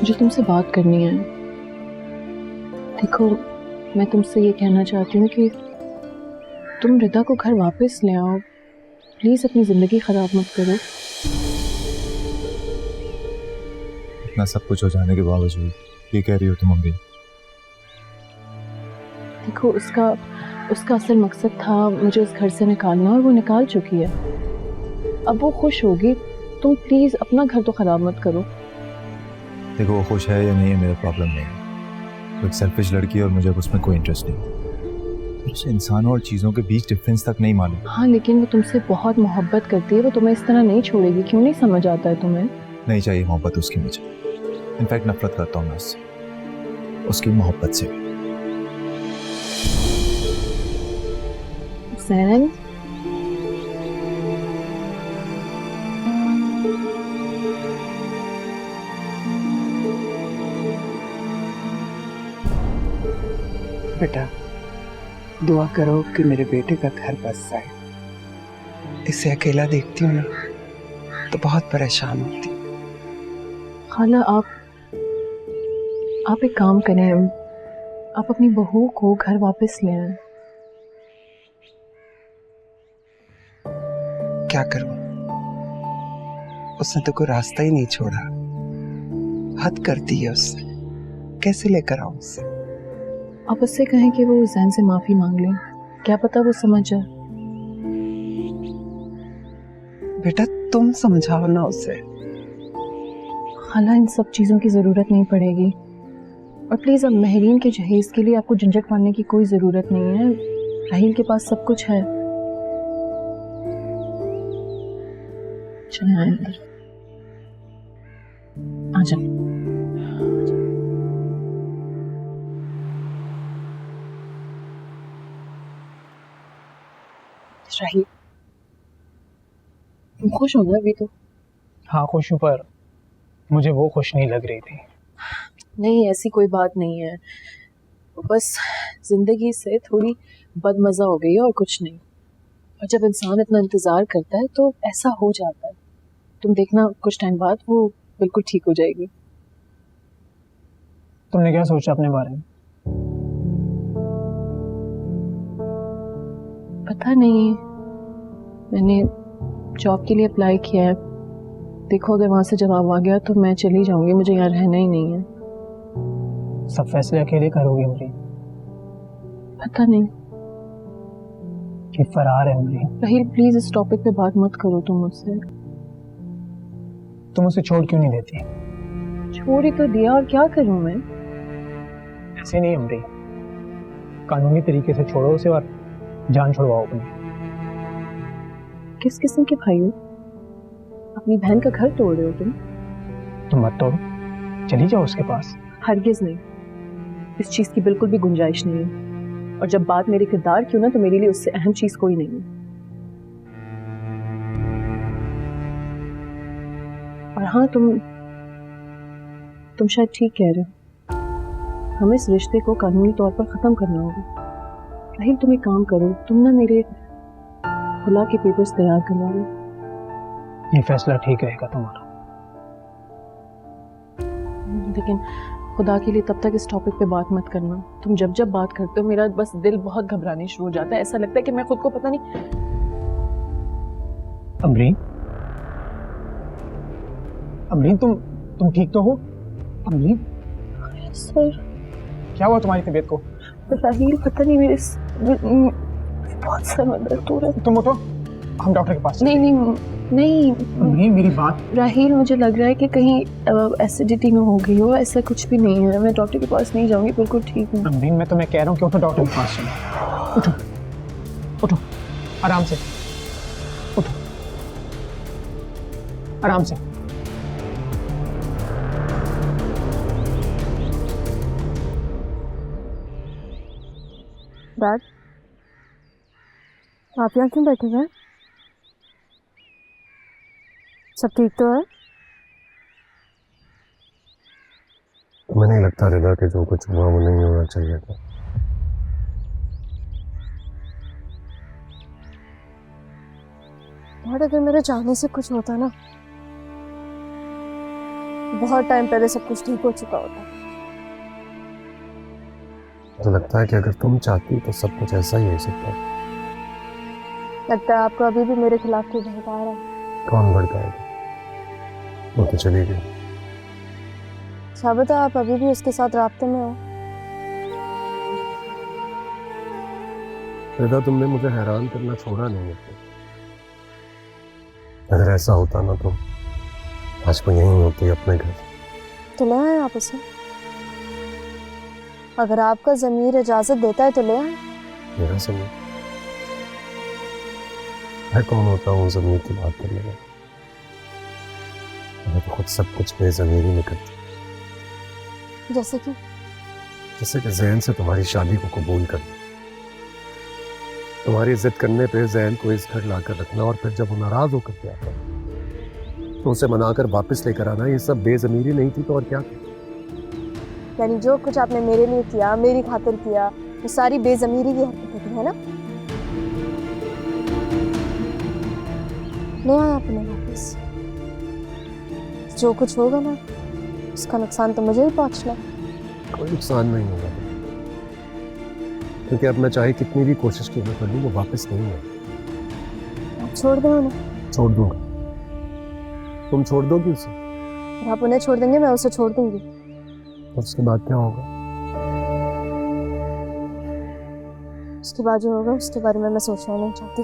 मुझे तुमसे बात करनी है। देखो, मैं तुमसे ये कहना चाहती हूँ कि तुम रिदा को घर वापस ले आओ। प्लीज अपनी जिंदगी खराब मत करो। इतना सब कुछ हो जाने के बावजूद ये कह रही हो तुम अम्मी? देखो, उसका असल मकसद था मुझे उस घर से निकालना, और वो निकाल चुकी है। अब वो खुश होगी। तुम प्लीज अपना घर तो खराब मत करो। देखो, वो खुश है या नहीं है मेरा प्रॉब्लम नहीं है। वो एक सेल्फिश लड़की है और मुझे उसमें कोई इंटरेस्ट नहीं। उसे इंसानों और चीज़ों के बीच डिफरेंस तक नहीं मालूम। हाँ, लेकिन वो तुमसे बहुत मोहब्बत करती है। वो तुम्हें इस तरह नहीं छोड़ेगी। क्यों नहीं समझ आता है तुम्हें? नहीं चाहिए मोहब्बत उसकी मुझे। इनफैक्ट नफरत करता हूँ मैं उससे, उसकी मोहब्बत से। सैन, बेटा, दुआ करो कि मेरे बेटे का घर बस जाए। इसे अकेला देखती हूँ ना तो बहुत परेशान होती। खाला, आप एक काम करें। आप अपनी बहू को घर वापस ले आए। क्या करूं? उसने तो कोई रास्ता ही नहीं छोड़ा। हद कर दी है उसने। कैसे लेकर आऊं उसे? आप उससे कहें कि वो जैन से माफी मांग ले। क्या पता वो समझ जाए। बेटा, तुम समझाओ ना उसे। खाला, इन सब चीजों की जरूरत नहीं पड़ेगी। और प्लीज, अब महरीन के जहेज के लिए आपको झंझट पालने की कोई जरूरत नहीं है। राहील के पास सब कुछ है। चले आए अंदर। आ जाओ। राहील, तुम खुश हो ना अभी तो? हाँ खुश हूँ, पर मुझे वो खुश नहीं लग रही थी। नहीं, ऐसी कोई बात नहीं है। बस जिंदगी से थोड़ी बदमजा हो गई है और कुछ नहीं। और जब इंसान इतना इंतजार करता है तो ऐसा हो जाता है। तुम देखना, कुछ टाइम बाद वो बिल्कुल ठीक हो जाएगी। तुमने क्या सोचा अपने बारे में? पता नहीं, मैंने जॉब के लिए अप्लाई किया है। देखो, अगर वहां से जवाब आ गया तो मैं चली जाऊंगी। मुझे यहाँ रहना ही नहीं है। सब फैसले अकेले करोगी अमरीन? पता नहीं। कि फरार है अमरीन? राहील, प्लीज इस टॉपिक पे बात मत करो तुम मुझसे। तुम उसे छोड़ क्यों नहीं देती? छोड़ ही तो दिया, और क्या करूं मैं? ऐसे नहीं अमरीन, कानूनी तरीके से छोड़ो उसे और जान छुड़वाओ अपनी। किस किस्म के भाई हो? अपनी बहन का घर तोड़ रहे हो तुम? तुम मत तोड़ो, चली जाओ उसके पास। हरगिज नहीं। इस चीज की बिल्कुल भी गुंजाइश नहीं है। और जब बात मेरे किरदार की हो ना, तो मेरे लिए उससे अहम चीज कोई नहीं है। और हाँ, तुम शायद ठीक कह रहे हो। हमें इस रिश्ते को कानूनी तौर पर खत्म करना होगा। राहील, तुम एक काम करो, तुम ना मेरे खुला के पेपर्स तैयार करवा लो। ये फैसला ठीक रहेगा तुम्हारा। लेकिन खुदा के लिए तब तक इस टॉपिक पे बात मत करना। तुम जब जब बात करते हो मेरा बस दिल बहुत घबराने शुरू हो जाता है। ऐसा लगता है कि मैं खुद को पता नहीं। अमरीन, अमरीन, तुम ठीक तो हो? अमरीन, सर, क्या हुआ तुम्हारी तबीयत को? राहील, पता नहीं, मेरे बहुत सर में दर्द हो रहा है। तुम उठो, हम डॉक्टर के पास। नहीं नहीं नहीं अमरीन, मेरी बात। राहील, मुझे लग रहा है कि कहीं एसिडिटी में हो गई हो। ऐसा कुछ भी नहीं है। मैं डॉक्टर के पास नहीं जाऊंगी, बिल्कुल ठीक हूँ। अमरीन, मैं तुम्हें कह रहा हूँ कि उठो, डॉक्टर के पास चलो। उठो, उठो, आराम से उठो, आराम से। डैड, आप यहाँ क्यों बैठे हैं? सब ठीक तो है? तुम्हें नहीं लगता रिदा कि जो कुछ हुआ वो नहीं होना चाहिए था? डैड, अगर मेरे जाने से कुछ होता ना बहुत टाइम पहले सब कुछ ठीक हो चुका होता। मुझे लगता है कि अगर तुम चाहती तो सब कुछ ऐसा ही हो सकता है। लगता है आपको अभी भी मेरे खिलाफ कोई भड़का रहा है। कौन भड़काएगा? वो तो चली गई। अच्छा बता, आप अभी भी उसके साथ राब्ते में हो? रिदा, तुमने मुझे हैरान करना छोड़ा नहीं है। अगर ऐसा होता ना तो आज को यहीं होती अपने घर। तो ले आए आप उसे। अगर आपका ज़मीर इजाजत देता है तो ले आए। मेरा ज़मीर? मैं कौन होता हूँ ज़मीर की बात करने का? मैं तो खुद सब कुछ बेज़मीरी में करती। जैसे कि जैसे कि ज़ैन से तुम्हारी शादी को कबूल कर दिया, तुम्हारी जिद करने पे ज़ैन को इस घर लाकर रखना, और फिर जब वो नाराज होकर के आता तो उसे मनाकर वापस लेकर आना, ये सब बेज़मीरी नहीं थी तो और क्या थी? यानी जो कुछ आपने मेरे लिए किया, मेरी खातिर किया, वो सारी बेज़मीरी की हरकतें थी, है ना? ले आए अपने वापस। जो कुछ होगा ना उसका नुकसान तो मुझे ही पहुंचना है। कोई नुकसान नहीं होगा, क्योंकि अब मैं चाहे कितनी भी कोशिश की कर लूँ वो वापस नहीं है। आप छोड़ दो उन्हें। छोड़ दूंगा। तुम छोड़ दोगी उसे? और आप उन्हें छोड़ देंगे, मैं उसे छोड़ दूंगी। तो उसके बाद क्या होगा? उसके बाद जो होगा उसके बारे में मैं सोचना नहीं चाहती।